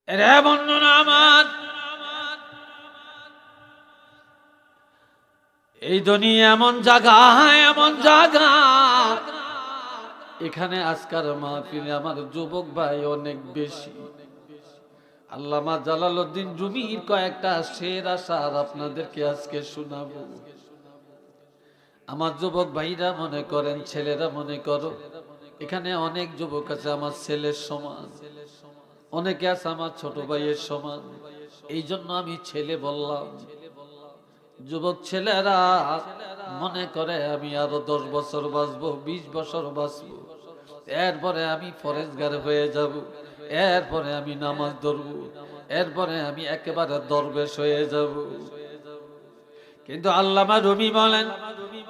রে বন্ধুরা আমার, এই দুনিয়া এমন জায়গা, এমন জায়গা, এখানে আজকার মাহফিলে আমার যুবক ভাই অনেক বেশি। আল্লামা জালালউদ্দিন রুমির কয়েকটা শের আশার আপনাদেরকে আজকে শোনাবো। আমার যুবক ভাইরা মনে করেন, ছেলেরা মনে করো, এখানে অনেক যুবক আছে আমার ছেলের সমান, অনেকে আছে আমার ছোট ভাইয়ের সমান। এই জন্য আমি ছেলে বললাম। যুবক ছেলেরা মনে করে আমি আরো 10 বছর বাঁচবো, 20 বছর বাঁচবো, এরপরে আমি ফরেজগার হয়ে যাব, এরপরে আমি নামাজ ধরবো, এরপরে আমি একেবারে দরবেশ হয়ে যাব। কিন্তু আল্লামা রুমি বলেন,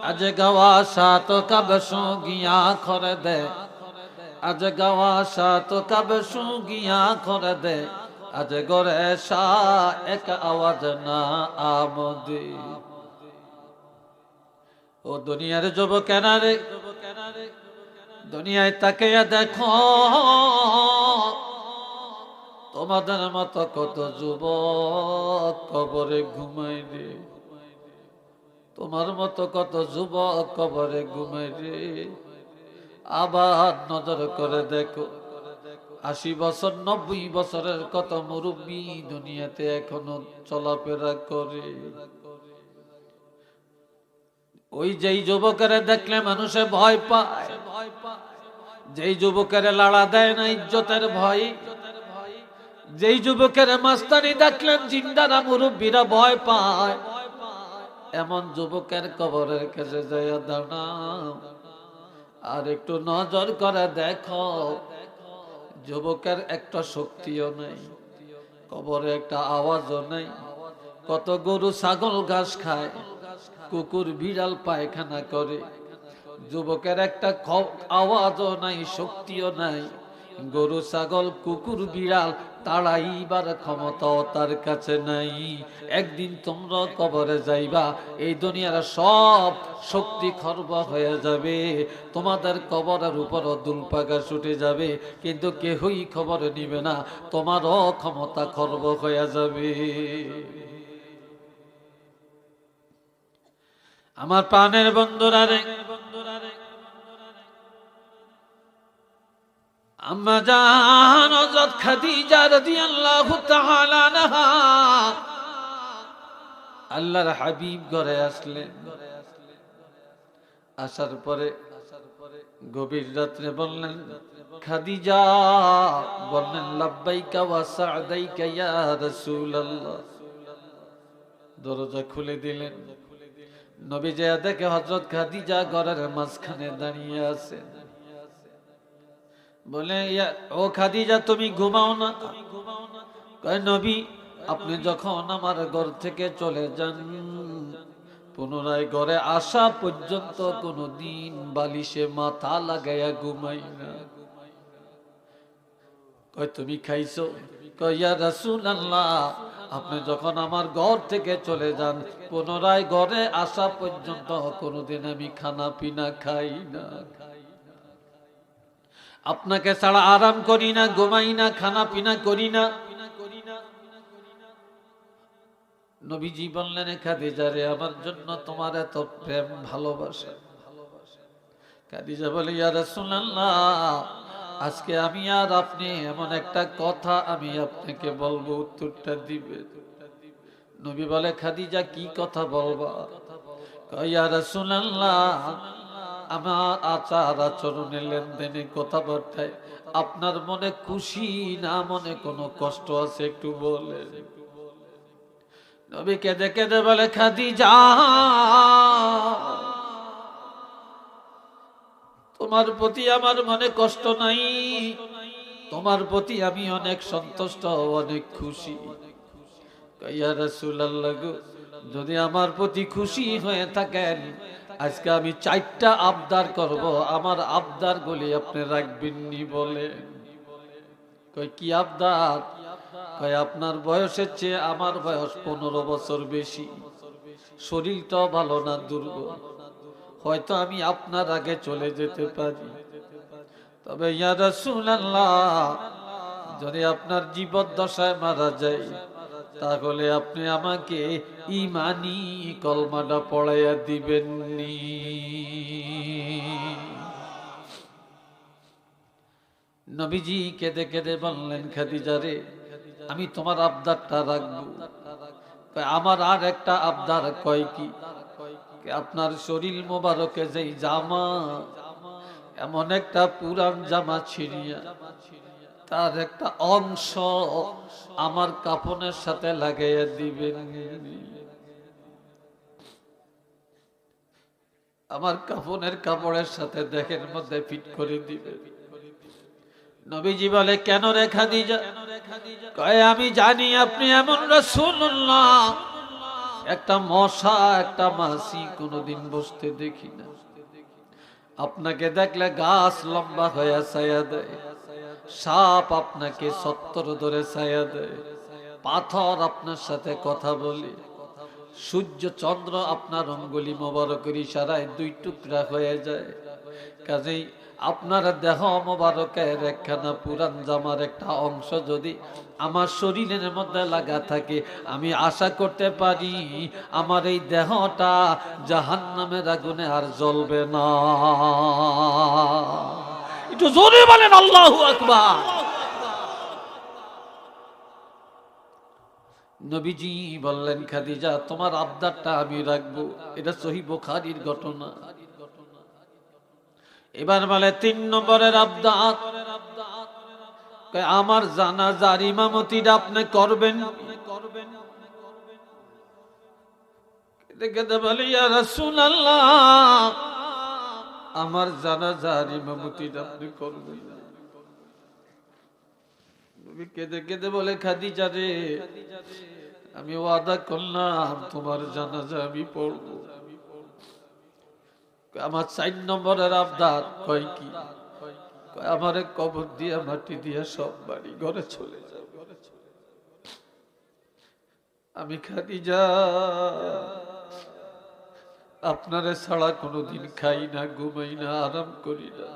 আজ গাওয়া সাত কব সুগিয়া করে দে, আজ গাওয়া সাত কব সুগিয়া করে দে, আজ গরে শাহ এক আওয়াজ না আমদে। ও দুনিয়ার যুবকেরা রে, দুনিয়ায় তাকিয়ে দেখো, তোমাদের মতো কত যুবক কবরে ঘুমাই রে, তোমার মতো কত যুবক কবরে ঘুমাই রে। আবার নজর করে দেখো, 80 বছর 90 বছরের কত মুরব্বী দুনিয়াতে এখনো চলাফেরা করে। ওই যেই যুবকের দেখলে মানুষে ভয় পায়, যেই যুবকের লাড়া দেয় না ইজ্জতের ভয়, যেই যুবকের মাস্তানি দেখলেন জিন্দারা মুরব্বীরা ভয় পায়, এমন যুবকের কবরের কাছে যায় দাঁড়াও, আর একটু নজর করে দেখো, যুবকের একটা শক্তিও নেই, কবরে একটা আওয়াজও নেই। কত গরু ছাগল ঘাস খায়, কুকুর বিড়াল পায়খানা করে, যুবকের একটা আওয়াজও নাই, শক্তিও নাই। গরু ছাগল কুকুর বিড়াল তাড়াইবার ক্ষমতাও তার কাছে নাই। একদিন তোমরা কবরে যাইবা, এই দুনিয়ার সব শক্তি খর্ব হয়ে যাবে, তোমাদের কবরের উপরও দুলপাকা ছুটে যাবে, কিন্তু কেহই খবর নিবে না, তোমারও ক্ষমতা খর্ব হয়ে যাবে। আমার প্রাণের বন্ধুরা রে, আম্মা জান হযরত খাদিজা রাদিয়াল্লাহু তাআলা আনহা আল্লাহর হাবিব ঘরে আসলেন। আসার পরে গভীর রাত্রে বললেন, খাদিজা, বললেন লাব্বাইকা ওয়া সা'দাইকা ইয়া রাসূলুল্লাহ। দরজা খুলে দিলেন। নবী যে দেখে হযরত খাদিজা ঘরের মাঝখানে দাঁড়িয়ে আছেন। বলে, ও খাদিজা, তুমি ঘুমাও না? কয়, নবী, আপনি যখন আমার ঘর থেকে চলে যান, পুনরায় ঘরে আসা পর্যন্ত কোনদিন বালিশে মাথা লাগাইয়া ঘুমাই না। কয়, তুমি খাইছো? কয়, ইয়া রাসূলুল্লাহ, আপনি যখন আমার ঘর থেকে চলে যান, পুনরায় ঘরে আসা পর্যন্ত কোনদিন আমি খানা পিনা খাই না, আপনাকে ছাড়া আরাম করি না, ঘুমাই না, খানা পিনা করি না। নবীজি বললেন, খাদিজা রে, আমার জন্য তোমার এত প্রেম ভালোবাসা। খাদিজা বলে, ইয়া রাসূলুল্লাহ, আজকে আমি আর আপনি এমন একটা কথা আমি আপনাকে বলবো, উত্তরটা দিবে। নবী বলে, খাদিজা, কি কথা বলবা? কয়, ইয়া রাসূলুল্লাহ, আমার আচার আচরণে, লেনদেনে, কথাবার্তায় আপনার মনে খুশি না মনে কোনো কষ্ট আছে একটু বলেন। নবী কেঁদে কেঁদে বলে, খাদিজা, তোমার প্রতি আমার মনে কষ্ট নাই, তোমার প্রতি আমি অনেক সন্তুষ্ট, অনেক খুশি। ইয়া রাসূলুল্লাহ গো, যদি আমার প্রতি খুশি হয়ে থাকেন, আজকে আমি 4টা আবদার করব, আমার আবদার গুলি আপনি রাখবেন নি বলে। কই, কি আবদার? কই, আপনার বয়সের চেয়ে আমার বয়স 15 বছর বেশি, শরীরটাও ভালো না, দুর্বল, হয়তো আমি আপনার আগে চলে যেতে পারি, তবে ইয়া রাসূলুল্লাহ, যদি আপনার জীবদ্দশায় মারা যায় তাহলে আপনি আমাকে ঈমানি কলমাটা পড়াইয়া দিবেননি। নবীজি কেঁদে কেঁদে বললেন, খাদিজা রে, আমি তোমার আবদারটা রাখবো। আমার আর একটা আবদার। কয় কি? আপনার শরীর মোবারকে যেই জামা, এমন একটা পুরান জামা ছিড়িয়া তার একটা অংশ আমার কাফনের সাথে লাগাইয়া দিবেন। আমার কাফনের কাপড়ের সাথে দেহের মধ্যে ফিট করে দিবেন। নবীজি বলে, কেন রে খাদিজা? কয়, আমি জানি আপনি এমন রাসূলুল্লাহ, একটা মশা একটা মাছি কোনোদিন বসতে দেখি না। আপনাকে দেখলে গাছ লম্বা হয়ে ছায়া দেয়, সাপ আপনাকে সত্তর ধরে ছায়া দেয়, পাথর আপনার সাথে কথা বলে, সূর্য চন্দ্র আপনার অঙ্গুলি মোবারকের ইশারায় দুই টুকরা হয়ে যায়। কাজেই আপনার দেহ মোবারকের একখানা পুরান জামার একটা অংশ যদি আমার শরীরের মধ্যে লাগা থাকে, আমি আশা করতে পারি আমার এই দেহটা জাহান্নামের আগুনে আর জ্বলবে না। একটু জোরে বলেন আল্লাহু আকবার। নবীজি বললেন, খাদিজা, তোমার আবদারটা আমি রাখবো। এটা সহিহ বুখারীর ঘটনা। এবার বলে ৩ নম্বরের আবদার, আমার জানাজার ইমামতিটা আপনি করবেন। বলে, ইয়া রাসূলুল্লাহ, আমার জানাজার ইমামতিটা আপনি করবেন। কেঁদে কেঁদে বলে, খাদিজা রে, আমি ওয়াদা করলাম তোমার জানাজা আমি পড়ব। আমার ৪ নম্বরের আবদার। কয় কি? আমারে কবর দিয়া মাটি দিয়া সব বাড়ি ঘরে চলে যাও। আমি খাদিজা আপনারে ছাড়া কোনোদিন খাই না, ঘুমাই না, আরাম করি না।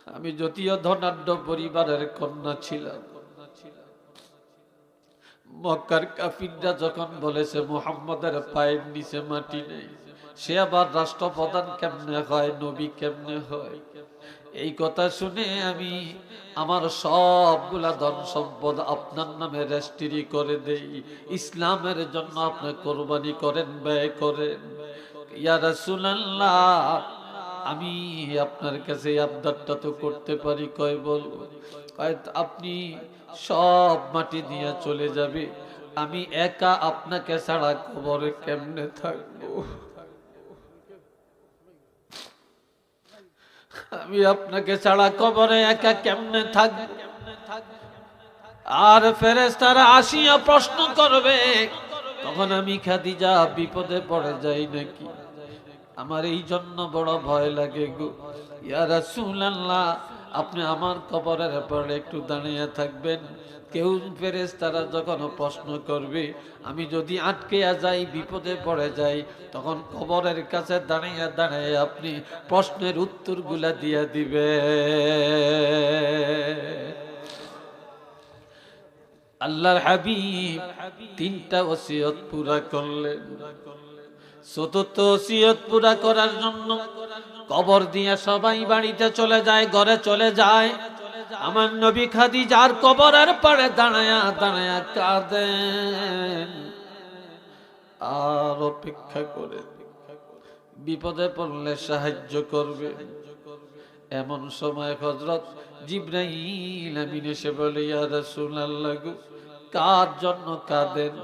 আমি যদিও ধনাঢ্য পরিবারের কন্যা ছিলাম, মক্কার কাফিররা যখন বলেছে মুহাম্মাদের পায়ের নিচে মাটি নেই, সে আবার রাষ্ট্রপ্রধান কেমনে হয়, নবী কেমনে হয়, এই কথা শুনে আমি আমার সবগুলা ধন সম্পদ আপনার নামে রেজিস্ট্রি করে দেই। ইসলামের জন্য আপনি কোরবানি করেন, ব্যয় করেন। ইয়া রাসূলুল্লাহ, আমি আপনার কাছে আবদারটা তো করতে পারি। কয়, বল। আপনি সব মাটি দিয়ে চলে যাবে, আমি একা আপনাকে ছাড়া কবরে কেমনে থাকবো? আমি আপনাকে ছাড়া কবরে একা কেমনে থাকবো? আর ফেরেশতারা আসিয়া প্রশ্ন করবে, তখন আমি খাদিজা বিপদে পড়ে যাই নাকি? আমার এই জন্য বড় ভয় লাগে গো। ইয়া রাসূলুল্লাহ, আপনি আমার কবরের পরে একটু দাঁড়িয়ে থাকবেন। কেউ ফেরেশতারা যখন প্রশ্ন করবে, আমি যদি আটকে যাই, বিপদে পড়ে যাই, তখন কবরের কাছে দাঁড়িয়ে দাঁড়িয়ে আপনি প্রশ্নের উত্তরগুলা দিয়ে দিবে। আল্লাহর হাবিব 3টা ওসিয়ত পুরা করলেন। চতুর্থ ওসিয়ত পুরা করার জন্য কবর দিয়ে সবাই বাড়িতে চলে যায়, ঘরে চলে যায়। আমার নবী খাদিজার কবরের পাড়ে দাঁড়ায়া দাঁড়ায়া কাঁদেন আর অপেক্ষা করে, বিপদে পড়লে সাহায্য করবে। এমন সময় হযরত জিবরাইল আমিন এসে বলে, ইয়া রাসূলুল্লাহ গো, কার জন্য কাঁদেন,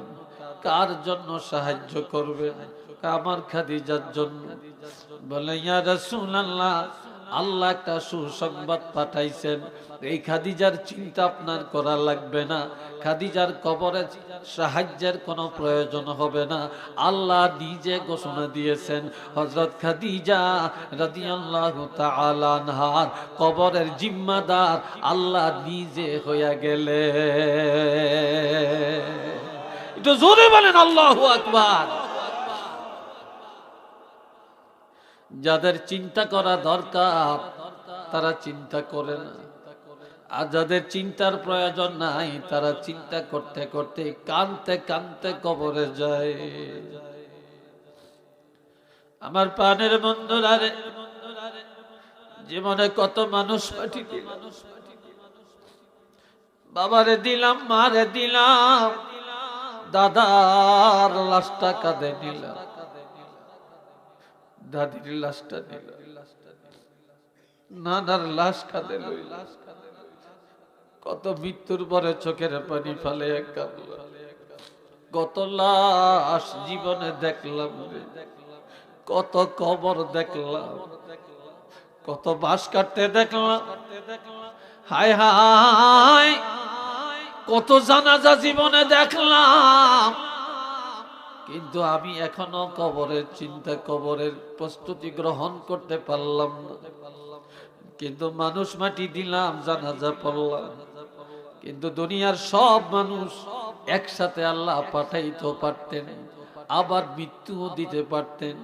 কার জন্য সাহায্য করবেন? আমার খাদিজার জন্য। বলে, ইয়া রাসূলুল্লাহ, আল্লাহ একটা সুসংবাদ পাঠাইছেন, এই খাদিজার চিন্তা আপনার করা লাগবে না, খাদিজার কবরে সাহায্যের কোনো প্রয়োজন হবে না। আল্লাহ নিজে ঘোষণা দিয়েছেন, হযরত খাদিজা রাদিয়াল্লাহু তাআলা আনহার কবরের জিম্মাদার আল্লাহ নিজে হইয়া গেলে। একটু জোরে বলেন আল্লাহু আকবার। যাদের চিন্তা করা দরকার তারা চিন্তা করে না, আর যাদের চিন্তার প্রয়োজন নাই তারা চিন্তা করতে করতে কানতে কানতে কবরে যায়। আমার প্রাণের বন্ধুরা রে, জীবনে কত মানুষ মাটি দিলাম, বাবারে দিলাম, মারে দিলাম, দাদার লাশটা কাঁধে নিলাম, দাদির লাশটা নিলাম, নানার লাশ কাঁধে লইলাম। কত মৃত্যুর পরে চোখের পানি ফেলে কাঁদলাম, কত লাশ জীবনে দেখলাম রে, কত কবর দেখলাম, কত বাঁশ কাটতে দেখলাম, হায় হায় কত জানাজা জীবনে দেখলাম। কিন্তু আমি এখনো কবরের চিন্তা, কবরের প্রস্তুতি গ্রহণ করতে পারলাম না। কিন্তু মানুষ মাটি দিলাম, জানাজা পড়লাম, কিন্তু দুনিয়ার সব মানুষ একসাথে আল্লাহ পাঠাইতে পারতেন, আবার মৃত্যুও দিতে পারতেন,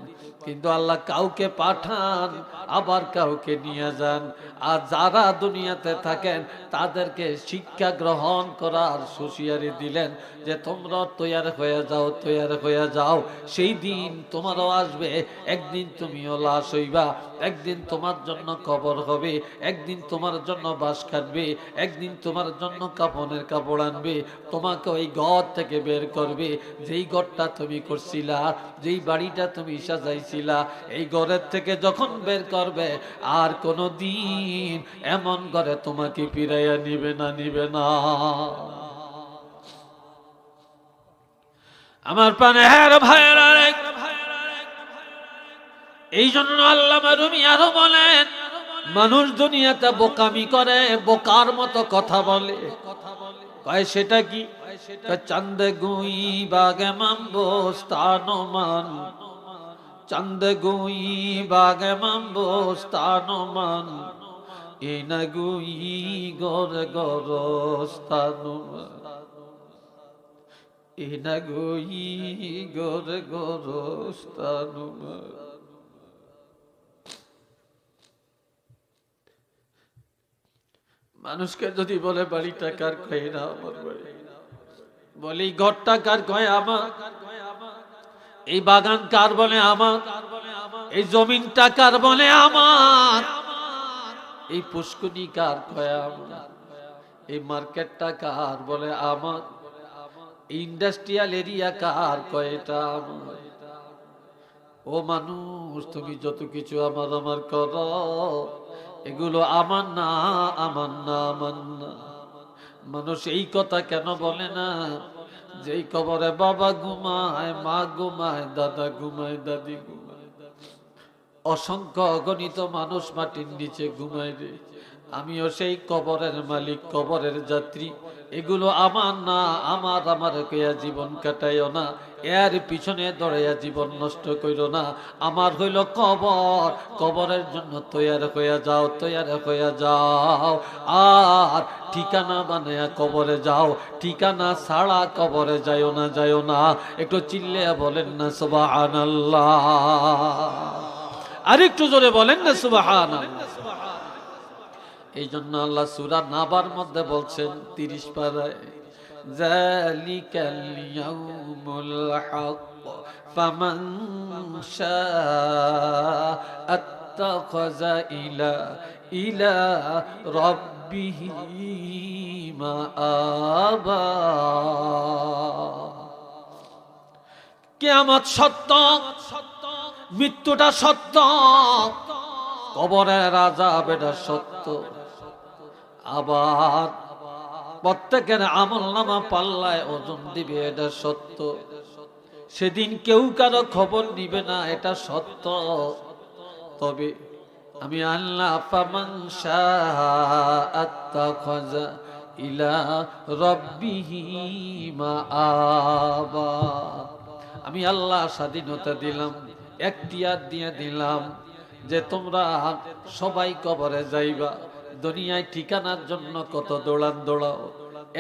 কিন্তু আল্লাহ কাউকে পাঠান আবার কাউকে নিয়ে যান। আর যারা দুনিয়াতে থাকেন তাদেরকে শিক্ষা গ্রহণ করার হুঁশিয়ারি দিলেন যে তোমরা তৈয়ার হয়ে যাও, তৈয়ার হয়ে যাও, সেই দিন তোমারও আসবে, একদিন তুমিও লাশ হইবা, একদিন তোমার জন্য কবর হবে, একদিন তোমার জন্য বাঁশ কাটবে, একদিন তোমার জন্য কাফনের কাপড় আনবে, তোমাকে ওই ঘর থেকে বের করবে যেই ঘরটা তুমি করছিলা, যেই বাড়িটা তুমি সাজাইছিলা, এই ঘরের থেকে যখন বের করবে আর কোনো দিন এমন ঘরে তোমাকে ফিরাইয়া নিবে না, নিবে না। আমার প্রাণের ভাইয়েরা, এই জন্য আল্লামা রুমি আরো বলেন, মানুষ দুনিয়াতে বোকামি করে, বোকার মতো কথা বলে। কয় সেটা কি? চাঁদে গুই বাগে মাম্বো স্থানমান, চাঁদে গুই বাগে মাম্বো স্থানমান, এ না গুই গরে গর স্থানমান, এ না গুই গরে গর স্থানমান। মানুষকে যদি বলে বাড়িটা কার, কয় না আমার বাড়ি, বলি ঘরটা কার, কয় আমার, এই বাগান কার, বলে আমার, এই জমিনটা কার, বলে আমার, এই পুষ্কুনি কার, কয় আমার, এই মার্কেটটা কার, বলে আমার, ইন্ডাস্ট্রিয়াল এরিয়া কার, কয় এটা আমার। ও মানুষ, তুমি যত কিছু আমার আমার করো, এগুলো আমার না, আমার না, আমার না। মানুষ এই কথা কেন বলে না? যেই কবরে বাবা ঘুমায়, মা ঘুমায়, দাদা ঘুমায়, দাদি ঘুমায়, অসংখ্য অগণিত মানুষ মাটির নিচে ঘুমায় রে। আমিও সেই কবরের মালিক, কবরের যাত্রী। এগুলো আমার না, আমার আমার কইয়া জীবন কাটাইও না, এর পিছনে দৌড়াইয়া জীবন নষ্ট কইরো না। আমার হইল কবর, কবরের জন্য তৈয়ার হইয়া যাও, তৈয়ার হইয়া যাও। আর ঠিকানা বানায়া কবরে যাও, ঠিকানা ছাড়া কবরে যাইও না, যাইও না। একটু চিল্লিয়া বলেন না সুবহানাল্লাহ, আর একটু জোরে বলেন না সুবহানাল্লাহ। এই জন্য আল্লাহ সূরা নাবার মধ্যে বলছেন 30 পারায়, যালিকাল ইয়াউমুল হক ফামান শাআ আত্তাখাযা ইলা রাব্বিহি মাআবা। কিয়ামত সত্য, মৃত্যুটা সত্য, কবরের আযাব এটা সত্য। আবার প্রত্যেকের আমলনামা পাল্লায় ওজন দিবে, এটা সত্য। সেদিন কেউ কারো খবর নিবে না, এটা সত্য। তবে আমি আল্লাহ ফামান শাআ আত্তাখাযা ইলা রাব্বিহি মাআবা, আমি আল্লাহ স্বাধীনতা দিলাম, এখতিয়ার দিয়ে দিলাম যে তোমরা সবাই কবরে যাইবা। দুনিয়ায় ঠিকানার জন্য কত দৌড়ান দৌড়াও,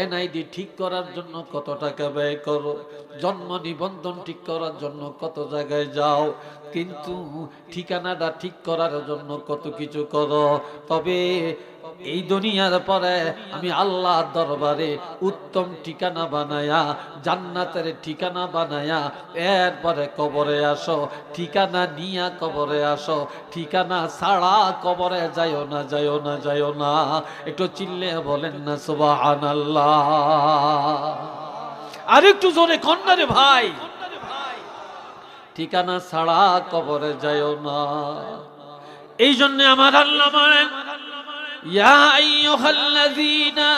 এনআইডি ঠিক করার জন্য কত টাকা ব্যয় করো, জন্ম নিবন্ধন ঠিক করার জন্য কত জায়গায় যাও, কিন্তু ঠিকানাটা ঠিক করার জন্য কত কিছু করো। তবে এই দুনিয়ার পরে আমি আল্লাহর দরবারে উত্তম ঠিকানা বানায়া, জান্নাতের ঠিকানা বানায়া, এরপরে কবরে আসো, ঠিকানা নিয়া কবরে আসো, ঠিকানা ছাড়া কবরে যাইও না, যাইও না, যাইও না। একটু চিল্লে বলেন না সুবহানাল্লাহ। আর একটু জোরে কন্যা রে ভাই, ঠিকানা ছাড়া কবরে যাইও না। এই জন্য আমার আল্লাহ বলেন, ইয়া আইয়ুহাল্লাযীনা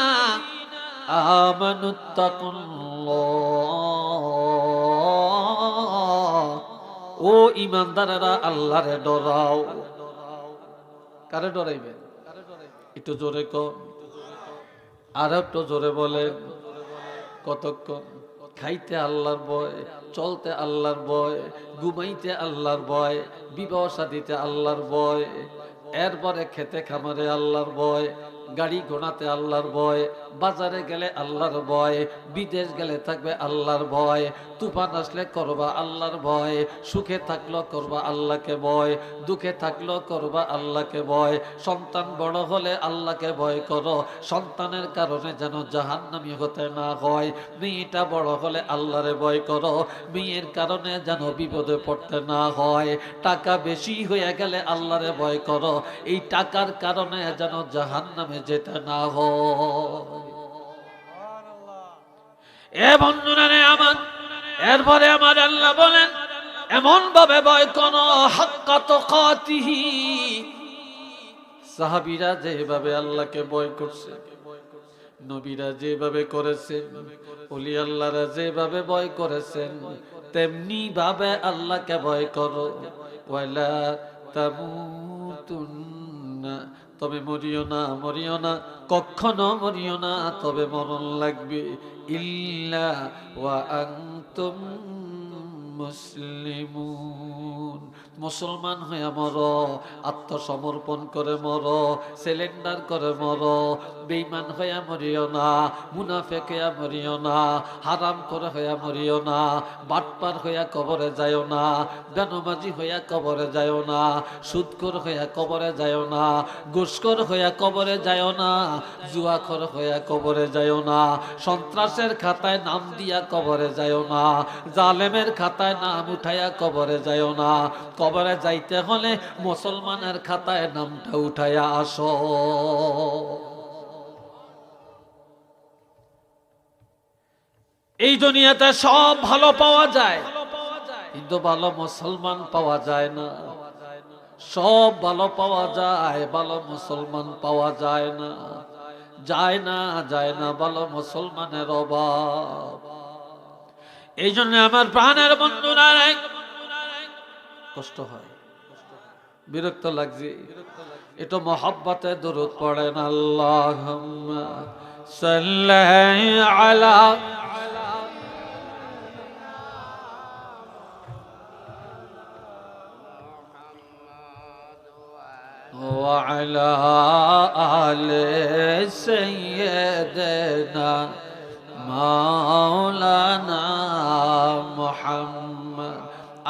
আমানুত্তাকুল্লাহ, ও ঈমানদারেরা আল্লাহরে ডরাও। কারে ডরাইবেন? একটু জোরে কর, আর একটু জোরে বলেন। কতক্ষণ? খাইতে আল্লাহর ভয়, চলতে আল্লাহর ভয়, ঘুমাইতে আল্লাহর ভয়, বিবাহ শাদীতে আল্লাহর ভয়, এরপরে খেতে খামারে আল্লাহর ভয়, গাড়ি ঘোড়াতে আল্লাহর ভয়, বাজারে গেলে আল্লাহর ভয়, বিদেশ গেলে থাকবে আল্লাহর ভয়, তুফান আসলে করবা আল্লাহর ভয়, সুখে থাকলো করবা আল্লাহকে ভয়, দুঃখে থাকলো করবা আল্লাহকে ভয়। সন্তান বড় হলে আল্লাহকে ভয় করো, সন্তানের কারণে যেন জাহান্নামী হতে না হয়। মেয়েটা বড় হলে আল্লাহরে ভয় করো, মেয়ের কারণে যেন বিপদে পড়তে না হয়। টাকা বেশি হয়ে গেলে আল্লাহরে ভয় করো, এই টাকার কারণে যেন জাহান্নামে যেতে না হয়। এ বন্ধুরা রে আমার, এরপরে আমার আল্লাহ বলেন, এমন ভাবে ভয় করো হাক্কা তুকাতিহি। সাহাবীরা যেভাবে আল্লাহকে ভয় করছে, নবীরা যেভাবে করেছেন, ওলি আল্লাহরা যেভাবে ভয় করেছেন, তেমনি ভাবে আল্লাহকে ভয় করো। ওয়ালা তামুতুন্না, তবে মরিও না, মরিও না, কখনো মরিও না, তবে মরণ লাগবে। ইল্লা ওয়া আনতুম মুসলিমুন, মুসলমান হয়ে মরো, আত্মসমর্পণ করে মরো, সিলিন্ডার করে মরো। বেঈমান হয়ে মরিও না, মুনাফিক হয়ে মরিও না, হারাম করে হয়ে মরিও না, বাটপার হইয়া কবরে যাইও না, বেনমাজি হইয়া কবরে যাইও না, সুদখোর হইয়া কবরে যাইও না, ঘুষখোর হইয়া কবরে যাইও না, জুয়াখোর হইয়া কবরে যাইও না, সন্ত্রাসের খাতায় নাম দিয়া কবরে যাইও না, জালেমের খাতায় নাম উঠাইয়া কবরে যাইও না। কবরে যাইতে হলে মুসলমানের খাতায় নামটা উঠাইয়া আসো। এই দুনিয়াতে সব ভালো পাওয়া যায়, কিন্তু ভালো মুসলমান পাওয়া যায় না। সব ভালো পাওয়া যায়, ভালো মুসলমান পাওয়া যায় না, যায় না, যায় না, ভালো মুসলমানের অভাব। এই জন্য আমার প্রাণের বন্ধুরা কষ্ট হয়, বিরক্ত লাগছে, একটু মহব্বতে দরুদ পড়েন। আল্লাহুম্মা সাল্লি আলা ওয়া আলা আলি সাইয়্যিদিনা মাওলানা মুহাম্মদ।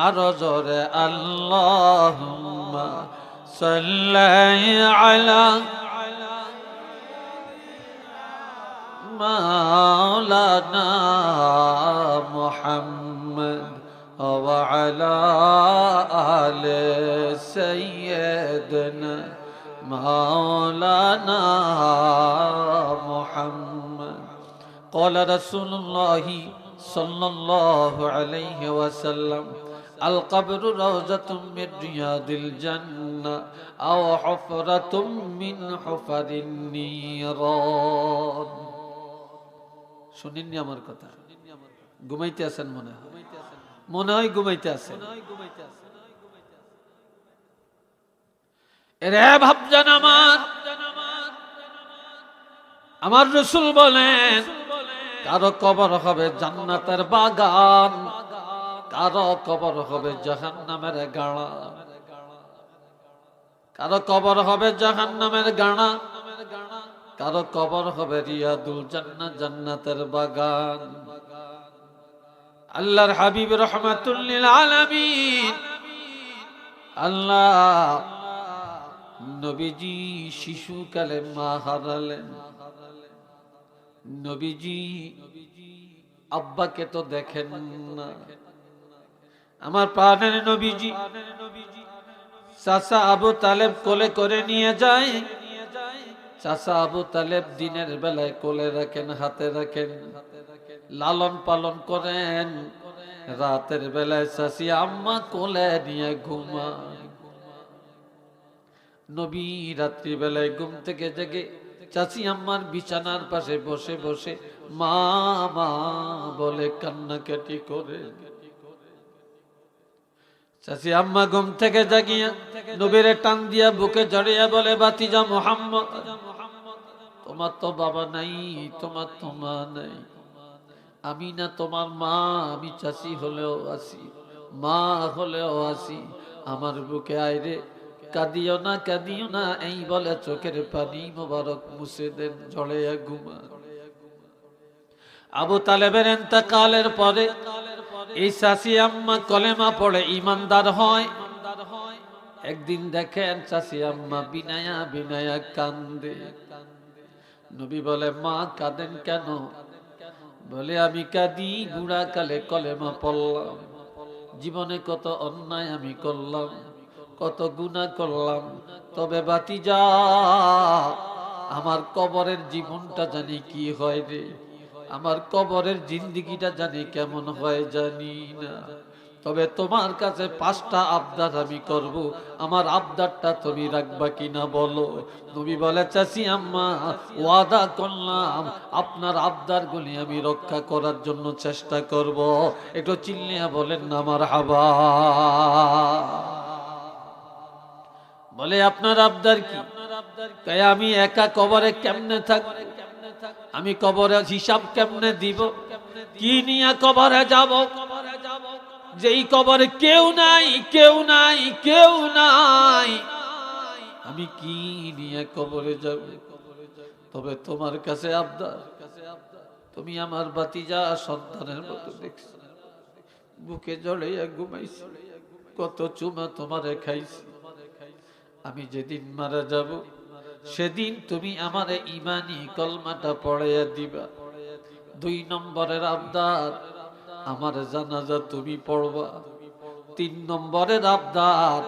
আরো জোরে আল্লাহুম্মা সাল্লি আলা মাওলানা মুহাম্মদ ওয়া আলা আলি সাইয়্যিদিনা মাওলানা মুহাম্মদ। قال رسول الله صلى الله عليه وسلم القبر روضة من رياض الجنة أو حفرة من حفر النيران। শুনেননি আমার কথা? ঘুমাইতে আছেন মনে হয়, মনে হয় ঘুমাইতে আছেন। এরে ভাবজান আমার রাসূল বলেন, কারো কবর হবে জান্নাতের বাগান, কারো কবর হবে জাহান্নামের গাড়া। কারো কবর হবে জাহান্নামের গাড়া, কারো কবর হবে রিয়াদুল জান্নাত, জান্নাতের বাগান। আল্লাহর হাবিব রাহমাতুল লিল আলামিন আল্লাহ নবীজি শিশুকালে মা হারালেন। নবীজি আব্বাকে তো দেখেন না। আমার প্রাণের নবীজি চাচা আবু তালেব কোলে করে নিয়ে যায়। চাচা আবু তালেব দিনের বেলায় কোলে রাখেন, হাতে রাখেন, লালন পালন করেন। রাতের বেলায় চাচি আম্মা কোলে নিয়ে ঘুমায়। নবী রাত্রি বেলায় ঘুম থেকে জেগে চাচি আম্মার বিছানার পাশে বসে বসে মা মা বলে কান্নাকাটি করে। চাচি আম্মা ঘুম থেকে জাগিয়া নবীরে টান দিয়া বুকে জড়িয়ে বলে, ভাতিজা মুহাম্মদ, তোমার তো বাবা নাই, তোমার তো মা নাই, আমি না তোমার মা, আমি চাচি হলেও আছি, মা হলেও আছি, আমার বুকে আইরে, কাঁদিও না কাঁদিও না, এই বলে চোখের পানি মোবারক মুছে দেন, জড়িয়ে ঘুমা। আবু তালেবের ইন্তেকালের পরে এই চাচি আম্মা কলেমা পড়ে ইমানদার হয়। একদিন দেখেন চাচি আম্মা বিনায়া বিনায়া কান্দে। নবী বলে, মা কাঁদেন কেন? বলে, আমি কাঁদি বুড়া কালে কলেমা পড়লাম, জীবনে কত অন্যায় আমি করলাম, কত গুনাহ করলাম, তবে ভাতিজা আমার কবরের জীবনটা জানি কি হয় রে, আমার কবরের জিন্দেগিটা জানি কেমন হয় জানি না, তবে তোমার কাছে 5টা আবদার আমি করব, আমার আবদারটা তুমি রাখবা কিনা বলো। নবী বলে, চাচি আম্মা ওয়াদা করলাম আপনার আবদারগুলি আমি রক্ষা করার জন্য চেষ্টা করব। একটু চিল্লিয়া বলেন না মারহাবা। বলে, আপনার আবদার কি? আমি একা কবরে কেমনে থাকব, আমি কবরে হিসাব কেমনে দিব, কি নিয়ে কবরে যাব, যেই কবরে কেউ নাই কেউ নাই কেউ নাই, আমি কি নিয়ে কবরে যাব? তবে তোমার কাছে আবদার, তুমি আমার ভাতিজা সন্তানের মতো দেখছো, বুকে জড়াইয়া ঘুমাইছি, কত চুমা তোমারে খাইছি, আমি যেদিন মারা যাব সেদিন তুমি আমারে ইমানি কলমাটা পড়াইয়া দিবা। 2 নম্বরের আবদার, আমার জানাজা তুমি পড়বা। 3 নম্বরের আবদার,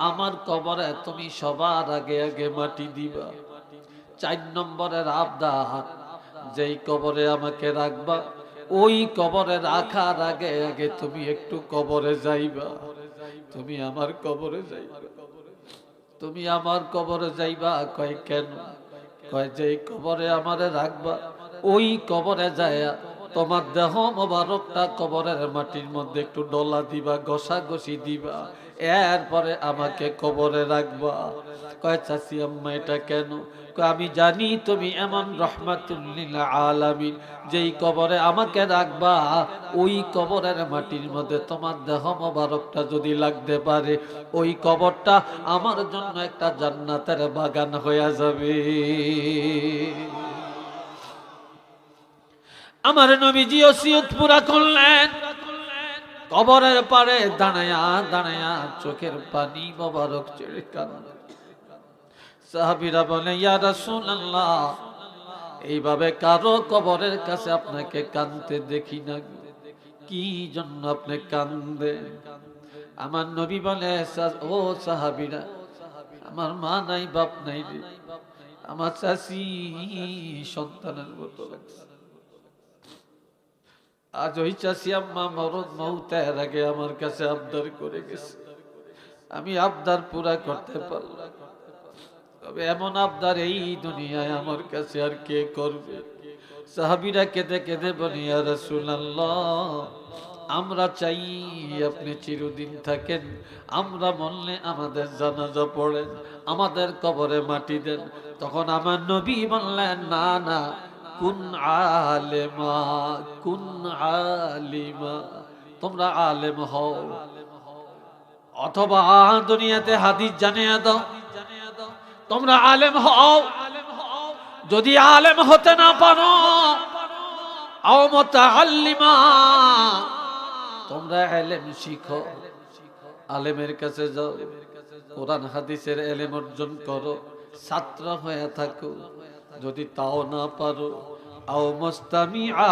আমার কবরে তুমি সবার আগে আগে মাটি দিবা। 4 নম্বরের আবদার, যেই কবরে আমাকে রাখবা ওই কবরে রাখার আগে আগে তুমি একটু কবরে যাইবা। তুমি আমার কবরে যাইবা, তুমি আমার কবরে যাইবা। কয় কেন? কয় যেই কবরে আমারে রাখবা ওই কবরে যায়া তোমার দেহ মোবারকটা কবরের মাটির মধ্যে একটু ডলা দিবা, ঘষাঘষি দিবা, এরপরে আমাকে কবরে রাখবা। কয় চাচি আম্মা এটা কেন? কয় আমি জানি তুমি এমন রহমাতুল লিল আলামিন, যেই কবরে আমাকে রাখবা ওই কবরের মাটির মধ্যে তোমার দেহ মোবারকটা যদি লাগতে পারে ওই কবরটা আমার জন্য একটা জান্নাতের বাগান হয়ে যাবে। আমার নবীজি ওসিয়ত পুরা করলেন, কবরের পারে দাঁড়ায়া দাঁড়ায়া চোখের পানি মোবারক ছেড়ে কাঁদে। সাহাবীরা বলে, ইয়া রাসূলুল্লাহ, এইভাবে কারো কবরের কাছে আপনাকে কাঁদতে দেখি না, কি জন্য আপনি কাঁদেন? আমার নবী বলে, ও সাহাবীরা, আমার মা নাই বাপ নাই রে, আমার চাচি সন্তানের মতো লাগছে। আজ ওই চাচি আম্মা মরদ মৌতের আগে আমার কাছে আবদার করে গেছে, আমি আবদার পুরা করতে পারলাম, তবে এমন আবদার এই দুনিয়ায় আমার কাছে আর কে করবে? সাহাবীরা কেঁদে কেঁদে বলে, ইয়া রাসূলুল্লাহ, আমরা চাই আপনি চিরদিন থাকেন, আমরা মরলে আমাদের জানাজা পড়েন, আমাদের কবরে মাটি দেন। তখন আমার নবী বললেন, না না, কুন আলেমা, কুন আলিমা, তোমরা আলেম হও, অথবা দুনিয়াতে হাদিস জানিয়ে দাও, তোমরা আলেম হও। যদি আলেম হতে না পারো, আও মুতাআল্লিমা, তোমরা ইলম শিখো, আলেমের কাছে যাও, কোরআন হাদিসের এলেম অর্জন করো, ছাত্র হয়ে থাকো। যদি তাও না পারো, আও মুস্তামিআ,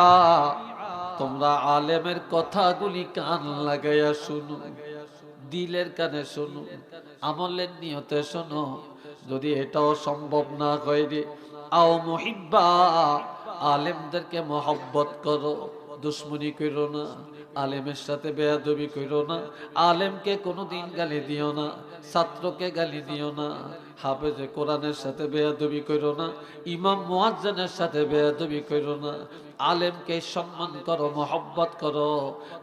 তোমরা আলেমের কথাগুলি কান লাগাইয়া শুনো, দিলের কানে শোনো, আমলের নিয়তে শোনো। যদি এটাও সম্ভব না হয় রে, আও মুহিব্বা, আলেমদেরকে মহব্বত করো, দুশ্মনী করো না, আলেমের সাথে বেয়াদবি করো না, আলেমকে কোনোদিন গালি দিও না, ছাত্রকে গালি দিও না, হাফেজে কোরআনের সাথে বেয়াদবি করো না, ইমাম মুয়াজ্জিনের সাথে বেয়াদবি করো না, আলেমকে সম্মান করো, মহব্বত করো।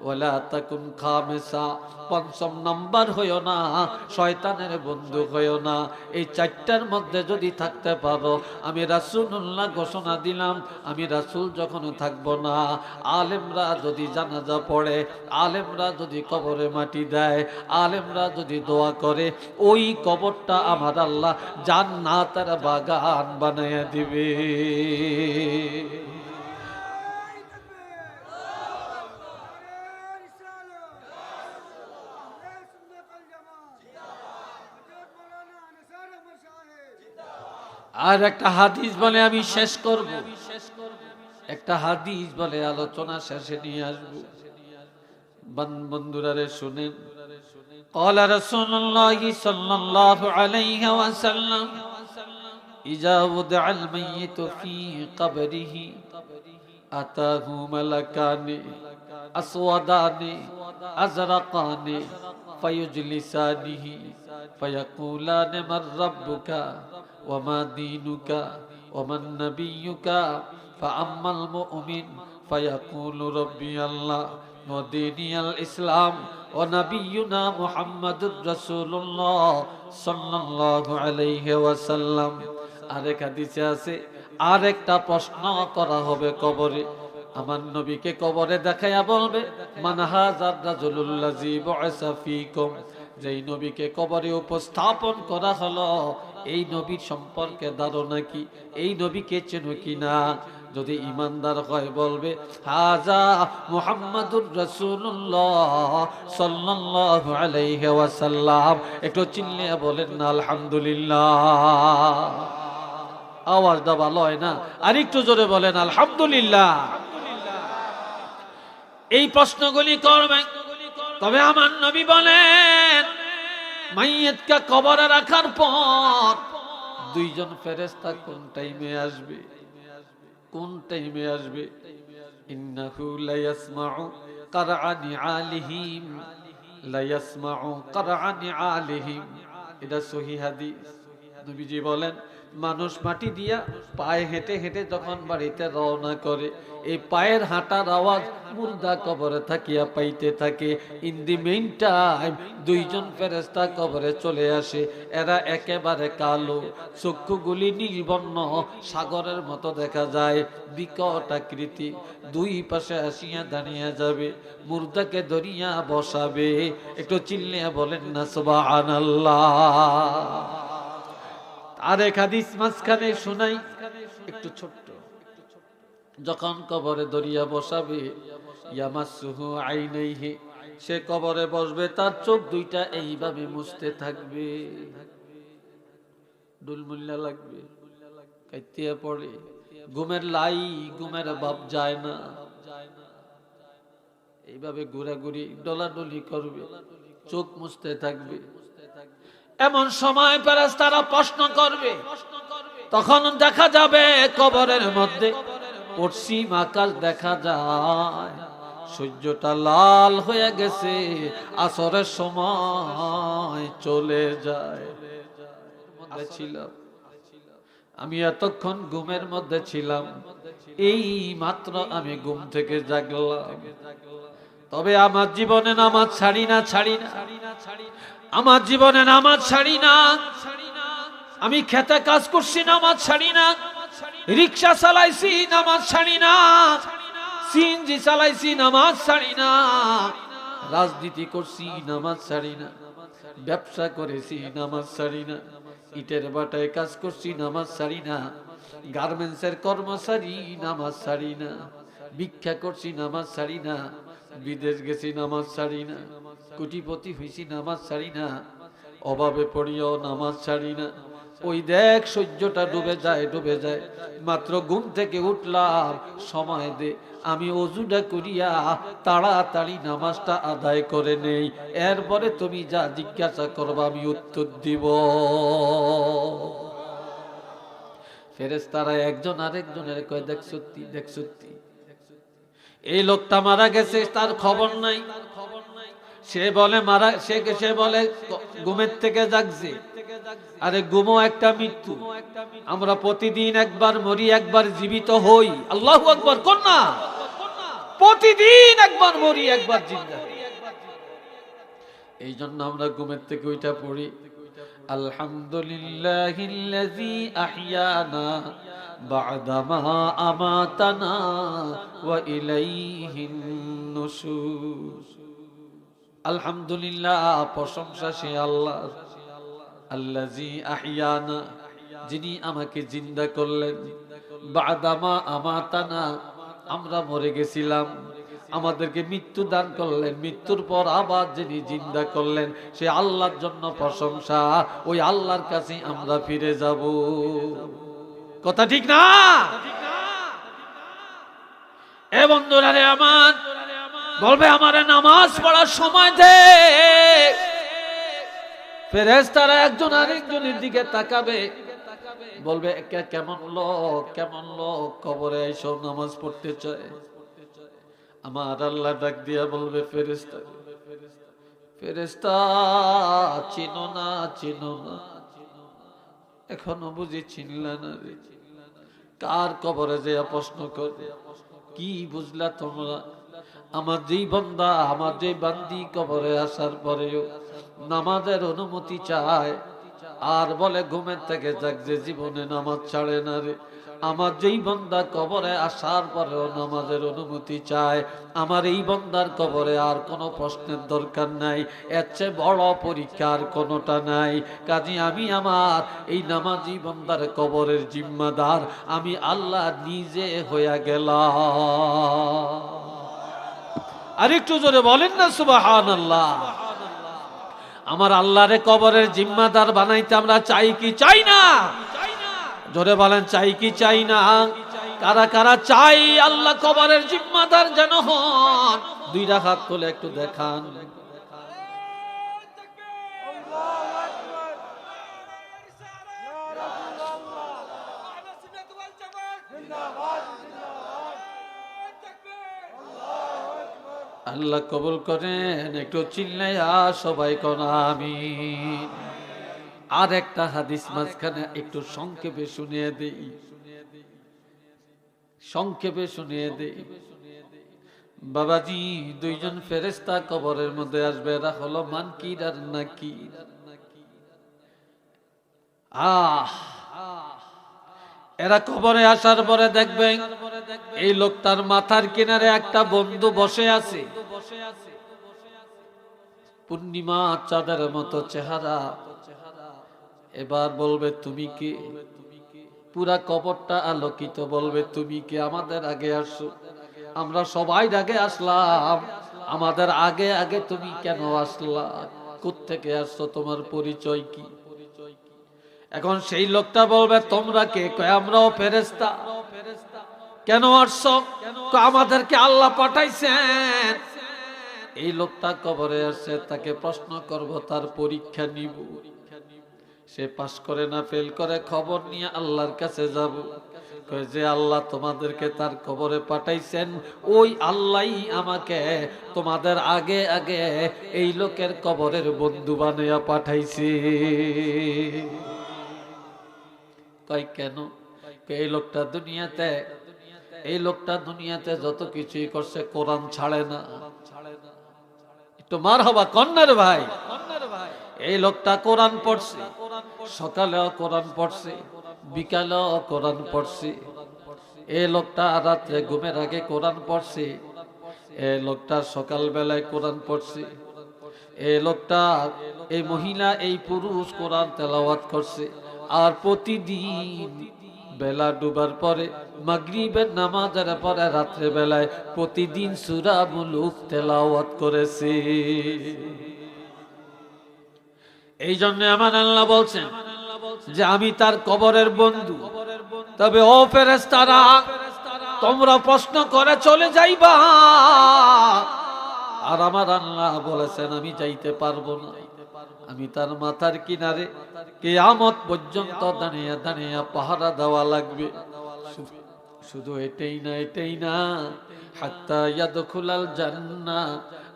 ওয়ালা তাকুন খামিসা, পঞ্চম নাম্বার হইও না, শয়তানের বন্ধু হইও না। এই চারটার মধ্যে যদি থাকতে পারো, আমি রাসূলুল্লাহ ঘোষণা দিলাম, আমি রাসূল যখন থাকবো না, আলেমরা যদি জানাজা পড়ে, আলেমরা যদি কবরে মাটি দেয়, আলেমরা যদি দোয়া করে, ওই কবরটা আমার আল্লাহ জান্নাতের বাগান বানাইয়া দিবে। আর একটা হাদিস বলে আমি শেষ করব, একটা হাদিস বলে আলোচনা শেষে নিয়ে আসবো। বন্ধুরা রে শুনেন, قال رسول الله صلى الله عليه وسلم إذا وضع الميت في قبره أتاه ملكان أسودان أزرقان فيجلسانه فيقولان من ربك وما دينك ومن نبيك فأما المؤمن فيقول ربي الله وديني الإسلام ونبينا محمد رسول الله صلى الله عليه وسلم। আরেক হাদিসে আছে, আরেকটা প্রশ্ন করা হবে কবরে। আমার নবীকে কবরে দেখাইয়া বলবে, মান হাযার রাজুলুল্লাযী বু'সা ফীকুম, যেই নবীকে কবরে উপস্থাপন করা হলো, এই নবীর সম্পর্কে ধারণা কি, এই নবীকে চেনো কিনা? যদি ইমানদার হয় বলবে হাজা মুহাম্মাদুর রাসূলুল্লাহ সাল্লাল্লাহু আলাইহি ওয়াসাল্লাম। একটু চিল্লিয়ে বলেন না আলহামদুলিল্লাহ। আওয়াজটা ভালো হয় না, আর একটু জোরে বলেন আলহামদুলিল্লাহ। এই প্রশ্নগুলি করবে। তবে আমার নবী বলেন, মাইয়িতকে কবরে রাখার পর দুইজন ফেরেশতা কোন টাইমে আসবে, কোন টাইমে আসবে? ইন্নাহু লা ইয়াসমাউ কারআনি আলিহিম, লা ইয়াসমাউ কারআনি আলিহিম। এটা সহিহ হাদিস। নবীজি বলেন, মানুষ মাটি দিয়া পায়ে হেঁটে হেঁটে যখন বাড়িতে রওনা করে, এই পায়ের হাঁটার আওয়াজ মুর্দা কবরে থাকিয়া পাইতে থাকে। ইন দি মেইন টাইম দুইজন ফেরেশতা কবরে চলে আসে। এরা একেবারে কালো, চক্ষুগুলি নীলবর্ণ, সাগরের মতো দেখা যায়, বিকট আকৃতি। দুই পাশে আসিয়া দাঁড়িয়ে যাবে, মুর্দাকে ধরিয়া বসাবে। একটু চিল্লিয়া বলেন না সুবহানাল্লাহ। আরেক হাদিস মাঝখানে শোনাই, একটু ছোট্ট। যখন কবরে দরিয়া বসাবে, ইয়ামাসুহু আইনাইহি, সে কবরে বসবে, তার চোখ দুইটা এইভাবে মুছতে থাকবে। ডুলমুল্লা লাগবে, কাইতিয়া পড়ে, ঘুমের লাই, ঘুমের ভাব যায় না, এইভাবে ঘোরাঘুরি ডলাডলি করবে, চোখ মুছতে থাকবে। এমন সময় ফেরেশতারা প্রশ্ন করবে, তখন দেখা যাবে কবরের মধ্যে পশ্চিম আকাশ দেখা যায়, সূর্যটা লাল হয়ে গেছে, আসরের সময় চলে যায়। আমি এতক্ষণ ঘুমের মধ্যে ছিলাম, এই মাত্র আমি ঘুম থেকে জাগলাম। তবে আমার জীবনে নামাজ ছাড়ি না, ছাড়ি না, আমার জীবনে নামাজ ছাড়ি না। আমি খেতে কাজ করছি, নামাজ ছাড়ি না। রিক্সা চালাইছি, নামাজ ছাড়ি না। সিএনজি চালাইছি, নামাজ ছাড়ি না। রাজনীতি করছি, নামাজ ছাড়ি না। ব্যবসা করেছি, নামাজ ছাড়ি না। ইটের বাটায় কাজ করছি, নামাজ ছাড়ি না। গার্মেন্টসের কর্মচারী, নামাজ ছাড়ি না। ভিক্ষা করছি, নামাজ ছাড়ি না। বিদেশ গেছি, নামাজ ছাড়ি না। কোটিপতি হইছি নামাজ ছাড়ি না, অভাবে পড়িও নামাজ ছাড়ি না। ওই দেখ সূর্যটা ডুবে যায়, ডুবে যায়, মাত্র ঘুম থেকে উঠলাম, সময় দে, আমি অজুটা করিয়া তাড়াতাড়ি নামাজটা আদায় করে নেই, এরপরে তুমি যা জিজ্ঞাসা করবা আমি উত্তর দিব। ফেরেশতারা একজন আরেকজনের কয়, দেখ সত্যি, দেখ সত্যি, এই লোকটা মারা গেছে, তার খবর নাই। সে বলে মারা, সে বলে ঘুমের থেকে জাগছে। আরে ঘুমও একটা মৃত্যু। আমরা প্রতিদিন একবার মরি, একবার জীবিত হই। আল্লাহু আকবার কোন না? প্রতিদিন একবার মরি, একবার জিন্দা। এই জন্য আমরা ঘুমের থেকে ওইটা পড়ি, আলহামদুলিল্লাহিল্লাযী আহইয়ানা বা'দা মা আমাতানা ওয়া ইলাইহিন নুশুর। আলহামদুলিল্লাহ, প্রশংসা সে আল্লাহর, আল্লাযী আহইয়ানা, যিনি আমাকে জিন্দা করলেন, বা'দা মা আমাতানা, আমরা মরে গেছিলাম, আমাদেরকে মৃত্যু দান করলেন, মৃত্যুর পর আবার যিনি জিন্দা করলেন, সে আল্লাহর জন্য প্রশংসা। ওই আল্লাহর কাছে আমরা ফিরে যাব। কথা ঠিক না? এ বন্ধুরা রে আমার, বলবে আমারে নামাজ পড়ার সময় দে। ফেরেশতারা একজন আরেকজনের দিকে তাকাবে, বলবে কেমন লোক, কেমন লোক কবরে এসে নামাজ পড়তে চায়। আমার আল্লাহ ডাক দিয়া বলবে, ফেরেশতা, ফেরেশতা চিনো না, চিনো না, এখনো বুঝি চিনলা না রে? কার কবরে যে প্রশ্ন করবে, কি বুঝলা তোমরা? আমার যেই বান্দা, আমার যেই বান্দি কবরে আসার পরেও নামাজের অনুমতি চায়, আর বলে ঘুমের থেকে জাগছে, জীবনে নামাজ ছাড়ে না রে। আমার যেই বান্দা কবরে আসার পরেও নামাজের অনুমতি চায়, আমার এই বান্দার কবরে আর কোনো প্রশ্নের দরকার নাই, এর চেয়ে বড় পরীক্ষার কোনোটা নাই। কাজী আমি আমার এই নামাজি বান্দার কবরের জিম্মাদার আমি আল্লাহ নিজে হইয়া গেলাম। আরেকটু জোরে বলেন না সুবহানাল্লাহ। আমার আল্লাহরে কবরের জিম্মাদার বানাইতে আমরা চাই কি চাই না? জোরে বলেন, চাই কি চাই না? কারা কারা চাই আল্লাহ কবরের জিম্মাদার যেন হন? দুই রাকাত তুলে একটু দেখান। আল্লাহ কবুল করেন। একটু চিল্লাইয়া সবাই কোন আমিন। আর একটা হাদিস মাঝখানে একটু সংক্ষেপে শুনিয়ে দেই, সংক্ষেপে শুনিয়ে দেই। বাবাজি, দুইজন ফেরেশতা কবরের মধ্যে আসবে, এরা হলো মানকির আর নাকির। এরা কবরে আসার পরে দেখবেন এই লোকটার মাথার কিনারে একটা বন্ধু বসে আছে, পূর্ণিমা চাঁদের মতো চেহারা। এবার বলবে, তুমি কে? পুরা কবরটা আলোকিত। বলবে, তুমি কে? আমাদের আগে আসো, আমরা সবাই আগে আসলাম, আমাদের আগে আগে তুমি কেন আসলা? কোত্থেকে আসছো? তোমার পরিচয় কি? এখন সেই লোকটা বলবে, তোমরা কে? কয়, আমরাও ফেরেশতা। কেন আসছো? আমাদেরকে আল্লাহ পাঠাইছেন। এই লোকটা কবরে আসছে, তাকে প্রশ্ন করব, তার পরীক্ষা নিব। সে পাস করে না ফেল করে, খবর নিয়ে আল্লাহর কাছে যাব। কয় যে আল্লাহ তোমাদেরকে তার কবরে পাঠাইছেন, ওই আল্লাহই আমাকে তোমাদের আগে আগে এই লোকের কবরের বন্ধু বানাইয়া পাঠাইছে। কয় কেন? এই লোকটা দুনিয়াতে, এই লোকটা দুনিয়াতে যত কিছুই করছে কোরআন ছাড়ে না। একটু মারহাবা কন্নার ভাই। এই লোকটা কোরআন পড়ছে, সকালেও কোরআন পড়ছে, বিকালেও কোরআন পড়ছে। এই লোকটা রাত্রে ঘুমের আগে কোরআন পড়ছে, এই লোকটা সকাল বেলায় কোরআন পড়ছে। এই লোকটা, এই মহিলা, এই পুরুষ কোরআন তেলাওয়াত করছে। আর প্রতিদিন বেলা ডুবার পরে মাগরিবের নামাজের পরে রাত্রে বেলায় প্রতিদিন সূরা মুলুক তেলাওয়াত করেছে। এই জন্য আমার আল্লাহ বলছেন যে আমি তার কবরের বন্ধু। তবে ও ফেরেশতারা, তোমরা প্রশ্ন করে চলে যাইবা, আর আমার আল্লাহ বলেছেন আমি যাইতে পারবো না। আমি তার মাথার কিনারে কিয়ামত পর্যন্ত দাঁড়িয়ে দাঁড়িয়ে পাহারা দেওয়া লাগবে। শুধু এটাই না, হাত্তা ইয়াদখুলাল জান্নাহ।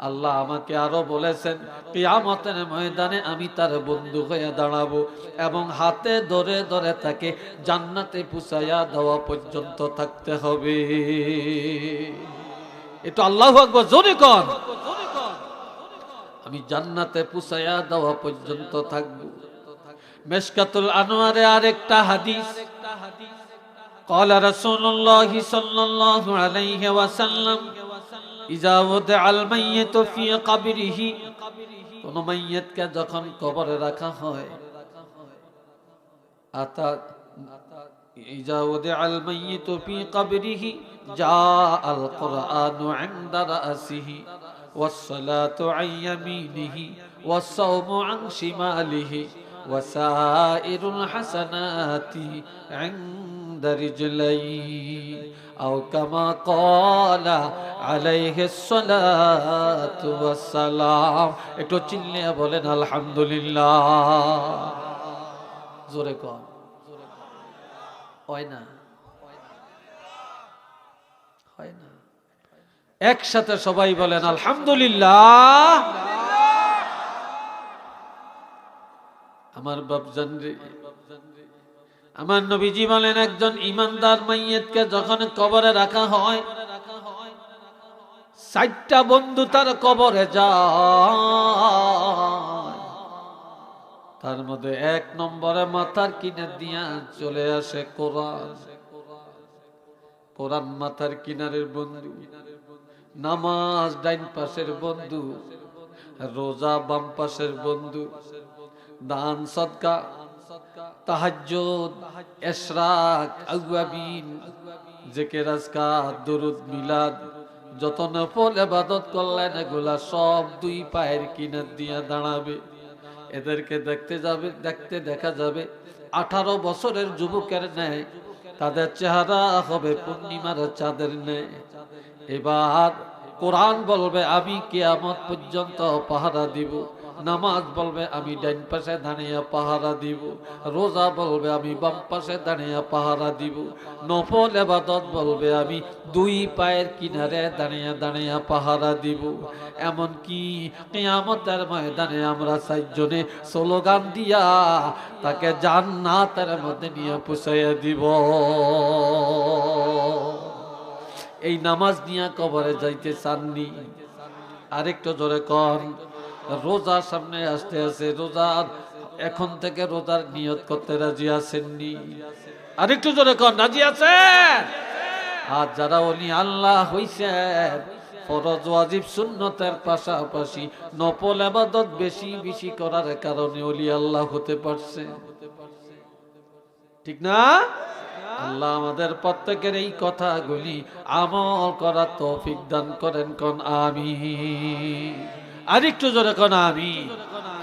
আল্লাহ আমাকে আরো বলেছেন কিয়ামতের ময়দানে আমি তার বন্ধু হয়ে দাঁড়াবো এবং হাতে ধরে ধরে তাকে জান্নাতে পৌঁছায়া দেওয়া পর্যন্ত থাকতে হবে। এটা আল্লাহু আকবার, জোরে কোন। আমি জান্নাতে পৌঁছায়া দেওয়া পর্যন্ত থাকবো। মিশকাতুল আনওয়ারে আরেকটা হাদিস, قال رسول الله صلى الله عليه وسلم إذا وضع الميت في قبره, কোন মাইয়িতকে যখন কবরে রাখা হয়, إذا وضع الميت في قبره جاء القرآن عند رأسه والصلاة عن يمينه والصوم عن شماله وسائر الحسنات عند رجليه أو كما قال عليه الصلاة والسلام. একটু চিল্লিয়ে বলেন আলহামদুলিল্লাহ। জোরে কর, হয় না? হয় না? একসাথে সবাই বলেন আলহামদুলিল্লাহ। আমার বাপজান রে, আমার নবীজি বলেন একজন ইমানদার মাইয়িতকে যখন কবরে রাখা হয়, 4টা বন্ধু তার কবরে যায়। তার মধ্যে 1 নম্বরে মাথার কিনার দিয়া চলে আসে কোরআন। কোরআন মাথার কিনারের বন্ধু, নামাজ ডাইন পাশের বন্ধু, রোজা বাম পাশের বন্ধু, দান সদকা, তাহাজ্জুদ, ইশরাক, আওয়াবিন, জিকির আজকার, দরুদ মিলাদ, যত নফল ইবাদত করলেন এগুলা সব 2 পায়ের কিনার দিয়া দাঁড়াবে। এদেরকে দেখতে দেখা যাবে 18 বছরের যুবকের ন্যায়, তাদের চেহারা হবে পূর্ণিমার চাঁদের ন্যায়। এবার কোরআন বলবে আমি কিয়ামত পর্যন্ত পাহারা দিব, নামাজ বলবে আমি ডাইন পাশে দাঁড়িয়ে পাহারা দিব, রোজা বলবে আমি বাম পাশে দাঁড়িয়ে পাহারা দিব, নফল ইবাদত বলবে আমি 2 পায়ের কিনারে দাঁড়িয়ে দাঁড়িয়ে পাহারা দিব। এমন কি কিয়ামতের ময়দানে আমরা 4 জনে স্লোগান দিয়া তাকে জান্নাতের মধ্যে নিয়ে পৌঁছাইয়া দিব। এই নামাজ নিয়ে কবরে যাইতে চাননি? আরেকটু জোরে কর। রোজা সামনে আসতে আছে, রোজার এখন থেকে রোজার নিয়ত করতে রাজি আছেননি? আরেকটু জোরে কর, রাজি আছেন? আর যারা ওলি আল্লাহ হইছেন, ফরজ ওয়াজিব সুন্নতের পাশাপাশি নফল ইবাদত বেশি বেশি করার কারণে ওলি আল্লাহ হতে পারছে, ঠিক না? আল্লাহ আমাদের প্রত্যেকের এই কথাগুলি আমল করার তৌফিক দান করেন। কোন আমিন। আরেকটু জোরে কোন আমিন।